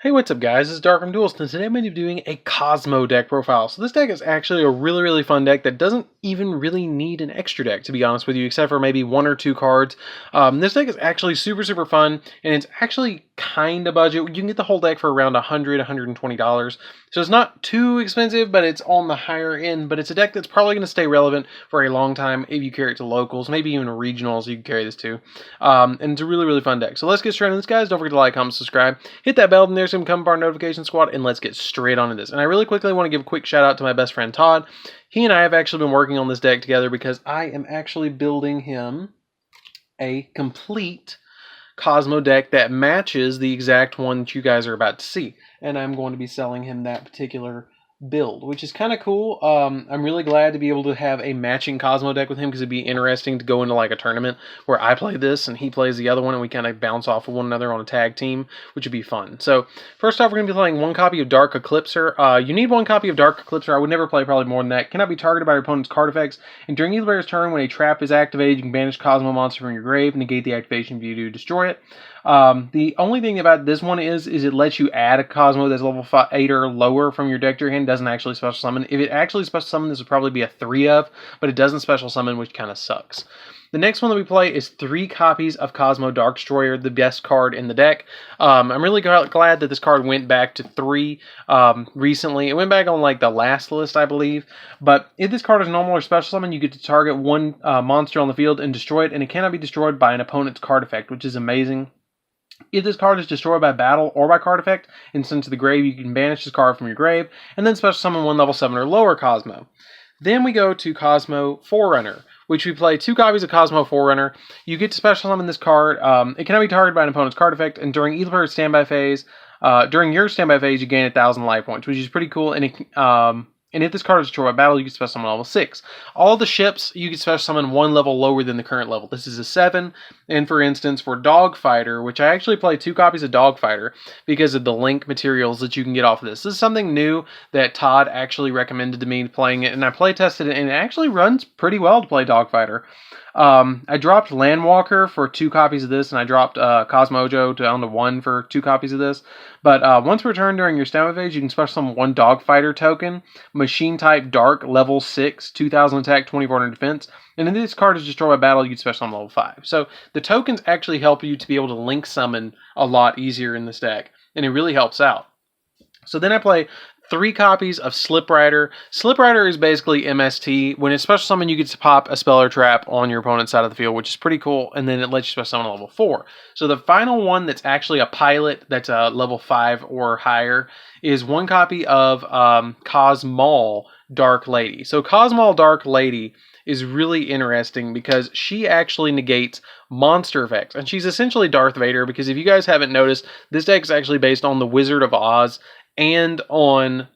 Hey, what's up guys, it's DarkArmedDuelist, and today I'm going to be doing a Kozmo deck profile. So this deck is actually a really fun deck that doesn't even really need an extra deck, to be honest with you, except for maybe one or two cards. This deck is actually super fun, and it's actually kind of budget. You can get the whole deck for around $100, $120. So it's not too expensive, but it's on the higher end. But it's a deck that's probably going to stay relevant for a long time if you carry it to locals, maybe even regionals you can carry this to. And it's a really fun deck. So let's get straight into this, guys. Don't forget to like, comment, subscribe. Hit that bell, and there's some become part of our notification squad, and let's get straight on to this. And I really quickly want to give a quick shout out to my best friend Todd. He and I have actually been working on this deck together because I am actually building him a complete Kozmo deck that matches the exact one that you guys are about to see. And I'm going to be selling him that particular build, which is kind of cool. I'm really glad to be able to have a matching Kozmo deck with him, because it'd be interesting to go into like a tournament where I play this and he plays the other one, and we kind of bounce off of one another on a tag team, which would be fun. So first off, we're going to be playing one copy of Dark Eclipser. You need one copy of Dark Eclipser. I would never play probably more than that. Cannot be targeted by your opponent's card effects, and during either player's turn, when a trap is activated, you can banish Kozmo monster from your grave, negate the activation if you do destroy it. The only thing about this one is it lets you add a Kozmo that's level 8 or lower from your deck to your hand. Doesn't actually special summon. If it actually special summon, this would probably be a 3 of, but it doesn't special summon, which kind of sucks. The next one that we play is 3 copies of Kozmo Dark Destroyer, the best card in the deck. I'm really glad that this card went back to 3 recently. It went back on like the last list, I believe. But if this card is normal or special summon, you get to target one monster on the field and destroy it, and it cannot be destroyed by an opponent's card effect, which is amazing. If this card is destroyed by battle or by card effect and sent to the grave, you can banish this card from your grave, and then special summon one level 7 or lower Kozmo. Then we go to Kozmo Forerunner, which we play 2 copies of Kozmo Forerunner. You get to special summon this card. It cannot be targeted by an opponent's card effect, and during either player's standby phase, during your standby phase, you gain 1,000 life points, which is pretty cool. And if this card is destroyed by battle, you can special summon level 6. All the ships, you can special summon one level lower than the current level. This is a 7. And for instance, for Dogfighter, which I actually play 2 copies of Dogfighter because of the link materials that you can get off of this. This is something new that Todd actually recommended to me playing it, and I play tested it, and it actually runs pretty well to play Dogfighter. I dropped Landwalker for 2 copies of this, and I dropped Cosmojo down to 1 for 2 copies of this. But once returned during your standby phase, you can special summon 1 Dogfighter token, Machine Type Dark, level 6, 2,000 attack, 2,400 defense. And if this card is destroyed by battle, you can special summon level 5. So the tokens actually help you to be able to link summon a lot easier in this deck, and it really helps out. So then I play 3 copies of Slip Rider. Slip Rider is basically MST. When it's special summon, you get to pop a spell or trap on your opponent's side of the field, which is pretty cool, and then it lets you special summon a level 4. So the final one that's actually a pilot that's a level 5 or higher is 1 copy of Kozmo Dark Lady. So Kozmo Dark Lady is really interesting because she actually negates monster effects, and she's essentially Darth Vader, because if you guys haven't noticed, this deck is actually based on the Wizard of Oz and on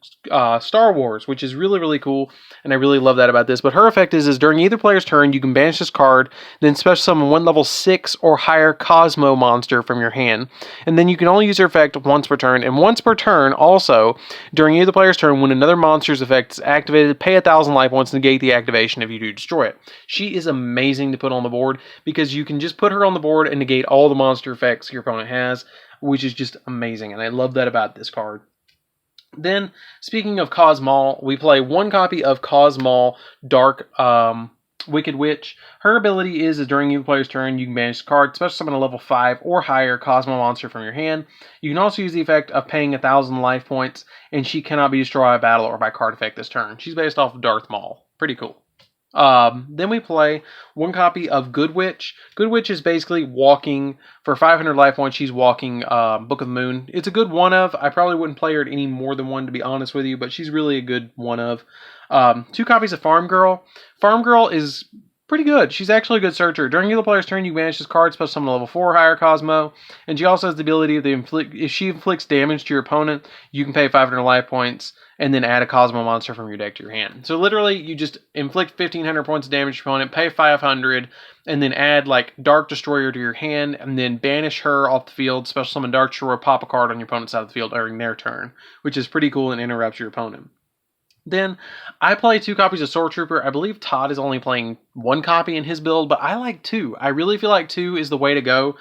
Star Wars, which is really cool, and I really love that about this. But her effect is during either player's turn, you can banish this card, then special summon 1 level 6 or higher Kozmo monster from your hand, and then you can only use her effect once per turn. And once per turn, also, during either player's turn, when another monster's effect is activated, pay 1,000 life points to negate the activation if you do destroy it. She is amazing to put on the board, because you can just put her on the board and negate all the monster effects your opponent has, which is just amazing, and I love that about this card. Then, speaking of Kozmo, we play 1 copy of Kozmo Dark Wicked Witch. Her ability is during either player's turn, you can banish the card, special summon a level 5 or higher Kozmo monster from your hand. You can also use the effect of paying 1,000 life points, and she cannot be destroyed by battle or by card effect this turn. She's based off of Darth Maul. Pretty cool. Then we play 1 copy of Good Witch. Good Witch is basically walking, for 500 life points, she's walking Book of the Moon. It's a good one of. I probably wouldn't play her at any more than 1, to be honest with you, but she's really a good one of. 2 copies of Farm Girl. Farm Girl is pretty good. She's actually a good searcher. During either player's turn, you banish this card, special summon a level 4 or higher Kozmo, and she also has the ability of if she inflicts damage to your opponent, you can pay 500 life points and then add a Kozmo monster from your deck to your hand. So literally, you just inflict 1,500 points of damage to your opponent, pay 500, and then add like Dark Destroyer to your hand, and then banish her off the field, special summon Dark Destroyer, pop a card on your opponent's side of the field during their turn, which is pretty cool and interrupts your opponent. Then I play 2 copies of Sword Trooper. I believe Todd is only playing 1 copy in his build, but I like 2. I really feel like 2 is the way to go.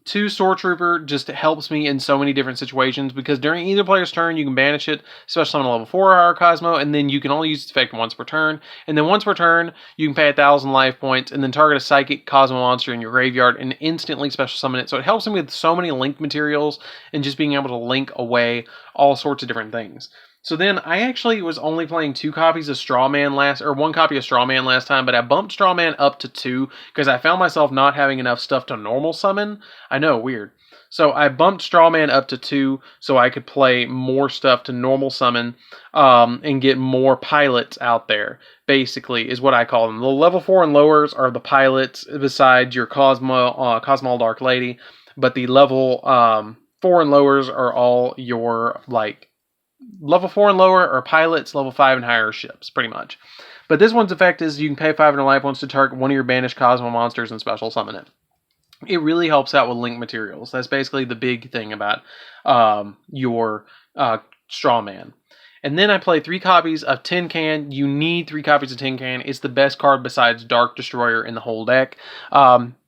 Two, Sword Trooper just helps me in so many different situations because during either player's turn, you can banish it, especially on a level 4 or higher Kozmo, and then you can only use its effect once per turn. And then once per turn, you can pay 1,000 life points and then target a psychic Kozmo monster in your graveyard and instantly special summon it. So it helps me with so many link materials and just being able to link away all sorts of different things. So then I actually was only playing 2 copies of Strawman one copy of Strawman last time, but I bumped Strawman up to 2 because I found myself not having enough stuff to normal summon. I know, weird. So I bumped Strawman up to 2 so I could play more stuff to normal summon and get more pilots out there, basically, is what I call them. The level 4 and lowers are the pilots besides your Cosmo Dark Lady, but the level 4 and lowers are all your, like, level 4 and lower are pilots, level 5 and higher ships, pretty much. But this one's effect is you can pay 500 life points to target one of your banished Kozmo monsters and special summon it. It really helps out with link materials. That's basically the big thing about your Strawman. And then I play 3 copies of Tin Can. You need 3 copies of Tin Can. It's the best card besides Dark Destroyer in the whole deck.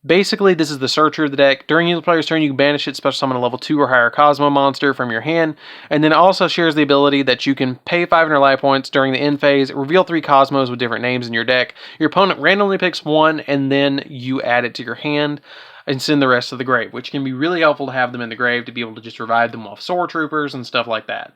Basically, this is the searcher of the deck. During each player's turn, you can banish it, special summon a level 2 or higher Kozmo monster from your hand. And then it also shares the ability that you can pay 500 life points during the end phase, reveal 3 Kozmos with different names in your deck. Your opponent randomly picks one, and then you add it to your hand and send the rest to the grave, which can be really helpful to have them in the grave to be able to just revive them off Sword Troopers and stuff like that.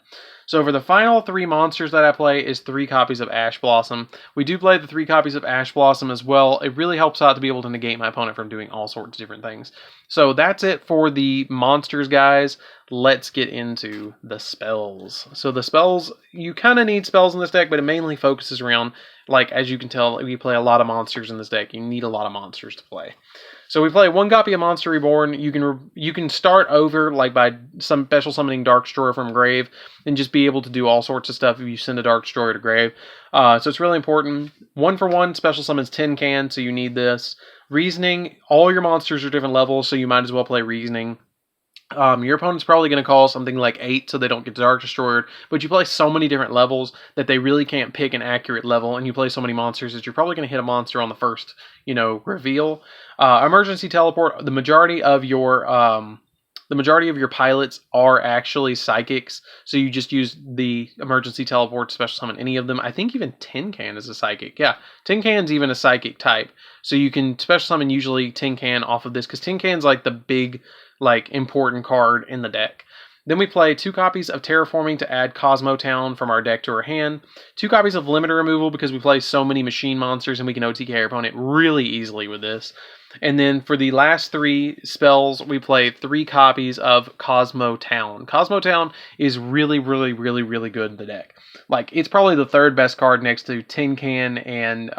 So for the final 3 monsters that I play is 3 copies of Ash Blossom. We do play the 3 copies of Ash Blossom as well. It really helps out to be able to negate my opponent from doing all sorts of different things. So that's it for the monsters, guys. Let's get into the spells. So the spells, you kind of need spells in this deck, but it mainly focuses around, like, as you can tell, we play a lot of monsters in this deck. You need a lot of monsters to play. So we play 1 copy of Monster Reborn. You can start over, like, by some special summoning Dark Destroyer from grave and just be able to do all sorts of stuff if you send a Dark Destroyer to grave. So it's really important. 1 for 1 special summons Tin Can, so you need this. Reasoning, all your monsters are different levels, so you might as well play Reasoning. Your opponent's probably going to call something like 8 so they don't get Dark Destroyed, but you play so many different levels that they really can't pick an accurate level, and you play so many monsters that you're probably going to hit a monster on the first, reveal. Emergency Teleport, the majority of your pilots are actually psychics, so you just use the Emergency Teleport to special summon any of them. I think even Tin Can is a psychic. Yeah, Tin Can's even a psychic type, so you can special summon usually Tin Can off of this, because Tin Can's like the big, important card in the deck. Then we play 2 copies of Terraforming to add Kozmo Town from our deck to our hand. 2 copies of Limiter Removal because we play so many machine monsters and we can OTK our opponent really easily with this. And then for the last 3 spells, we play 3 copies of Kozmo Town. Kozmo Town is really, really, really, really good in the deck. It's probably the 3rd best card next to Tin Can and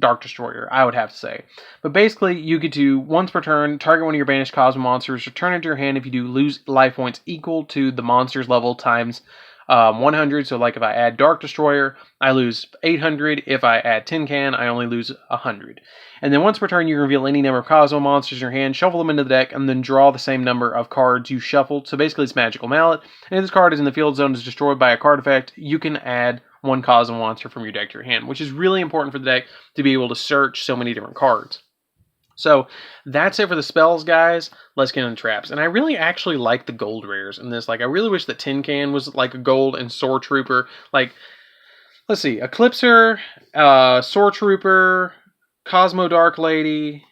Dark Destroyer, I would have to say. But basically, you get to, once per turn, target one of your banished Kozmo monsters, return it to your hand. If you do, lose life points equal to the monster's level times 100. So if I add Dark Destroyer, I lose 800. If I add Tin Can, I only lose 100. And then once per turn, you reveal any number of Kozmo monsters in your hand, shuffle them into the deck, and then draw the same number of cards you shuffled. So basically, it's Magical Mallet. And if this card is in the field zone, is destroyed by a card effect, you can add 1 Kozmo monster from your deck to your hand, which is really important for the deck to be able to search so many different cards. So that's it for the spells, guys. Let's get into traps. And I really actually like the gold rares in this. I really wish that Tin Can was a gold and Sword Trooper. Let's see, Eclipser, Sword Trooper, Kozmo Dark Lady,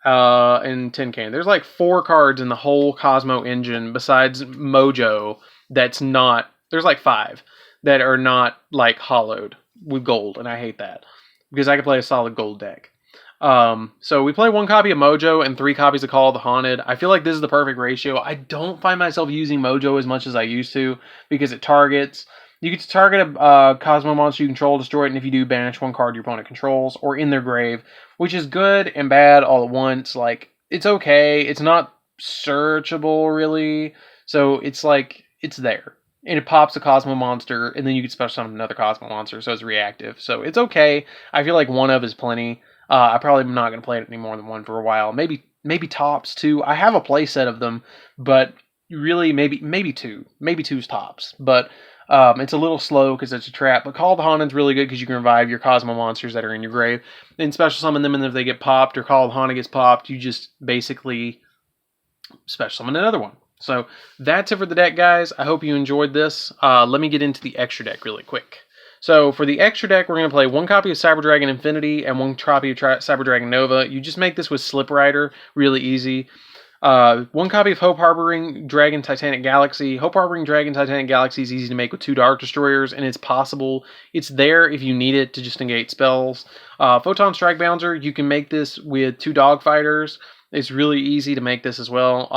and Tin Can. There's 4 cards in the whole Kozmo engine besides Mojo that's not, there's 5 that are not hollowed with gold, and I hate that because I could play a solid gold deck. So we play 1 copy of Mojo and 3 copies of Call of the Haunted. I feel like this is the perfect ratio. I don't find myself using Mojo as much as I used to because it targets. You get to target a Kozmo monster you control, destroy it, and if you do, banish 1 card your opponent controls or in their grave, which is good and bad all at once. It's okay. It's not searchable really, so it's it's there. And it pops a Kozmo monster, and then you can special summon another Kozmo monster, so it's reactive. So it's okay. I feel like 1 of is plenty. I probably am not going to play it any more than 1 for a while. Maybe tops 2. I have a play set of them, but really maybe two's tops, but it's a little slow because it's a trap. But Call of the Haunted is really good because you can revive your Kozmo monsters that are in your grave and special summon them, and if they get popped or Call of the Haunted gets popped, you just basically special summon another one. So that's it for the deck, guys. I hope you enjoyed this. Let me get into the extra deck really quick. So for the extra deck, we're going to play 1 copy of Cyber Dragon Infinity and 1 copy of Cyber Dragon Nova. You just make this with Slip Rider, really easy. 1 copy of Hope Harboring Dragon Titanic Galaxy. Hope Harboring Dragon Titanic Galaxy is easy to make with 2 Dark Destroyers, and it's possible. It's there if you need it to just negate spells. Photon Strike Bouncer, you can make this with 2 Dogfighters. It's really easy to make this as well.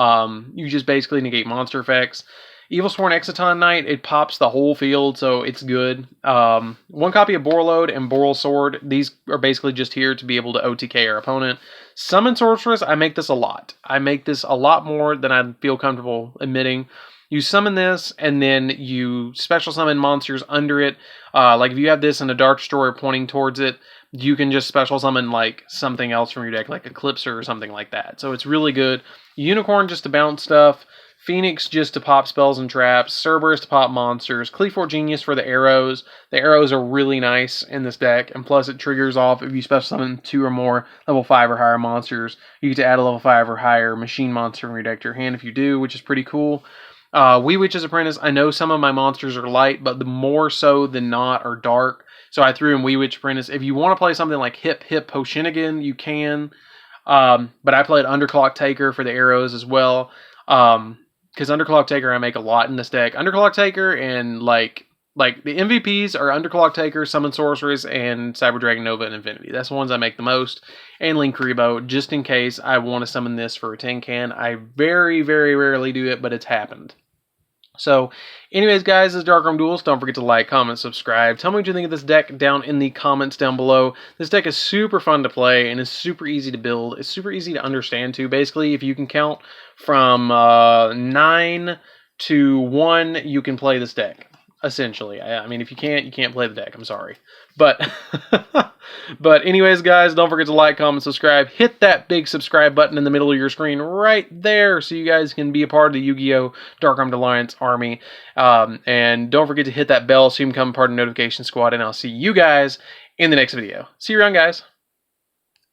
You just basically negate monster effects. Evilsworn Exciton Knight, it pops the whole field, so it's good. 1 copy of Borreload and Boral Sword. These are basically just here to be able to OTK our opponent. Summon Sorceress, I make this a lot. I make this a lot more than I feel comfortable admitting. You summon this, and then you special summon monsters under it. Like if you have this and a Dark Destroyer pointing towards it, you can just special summon like something else from your deck, like Eclipser or something like that. So it's really good. Unicorn just to bounce stuff. Phoenix just to pop spells and traps. Cerberus to pop monsters. Cleafort Genius for the arrows. The arrows are really nice in this deck, and plus it triggers off if you special summon 2 or more level 5 or higher monsters. You get to add a level 5 or higher machine monster from your deck to your hand if you do, which is pretty cool. Wee Witch's Apprentice, I know some of my monsters are light, but the more so than not are dark. So I threw in Wee Witch Apprentice. If you want to play something like Hip Poshinigan, you can. But I played Underclock Taker for the arrows as well. Because Underclock Taker I make a lot in this deck. Underclock Taker and like the MVPs are Underclock Taker, Summon Sorceress, and Cyber Dragon Nova and Infinity. That's the ones I make the most. And Linkuriboh, just in case I want to summon this for a tin can. I very, very rarely do it, but it's happened. So, anyways, guys, this is DarkArmedDuelist. Don't forget to like, comment, subscribe. Tell me what you think of this deck down in the comments down below. This deck is super fun to play, and it's super easy to build. It's super easy to understand, too. Basically, if you can count from 9 to 1, you can play this deck, essentially. I mean, if you can't play the deck. I'm sorry. But, but anyways, guys, don't forget to like, comment, subscribe. Hit that big subscribe button in the middle of your screen right there so you guys can be a part of the Yu-Gi-Oh! DarkArmedAlliance army. And don't forget to hit that bell so you can become part of the notification squad, and I'll see you guys in the next video. See you around, guys.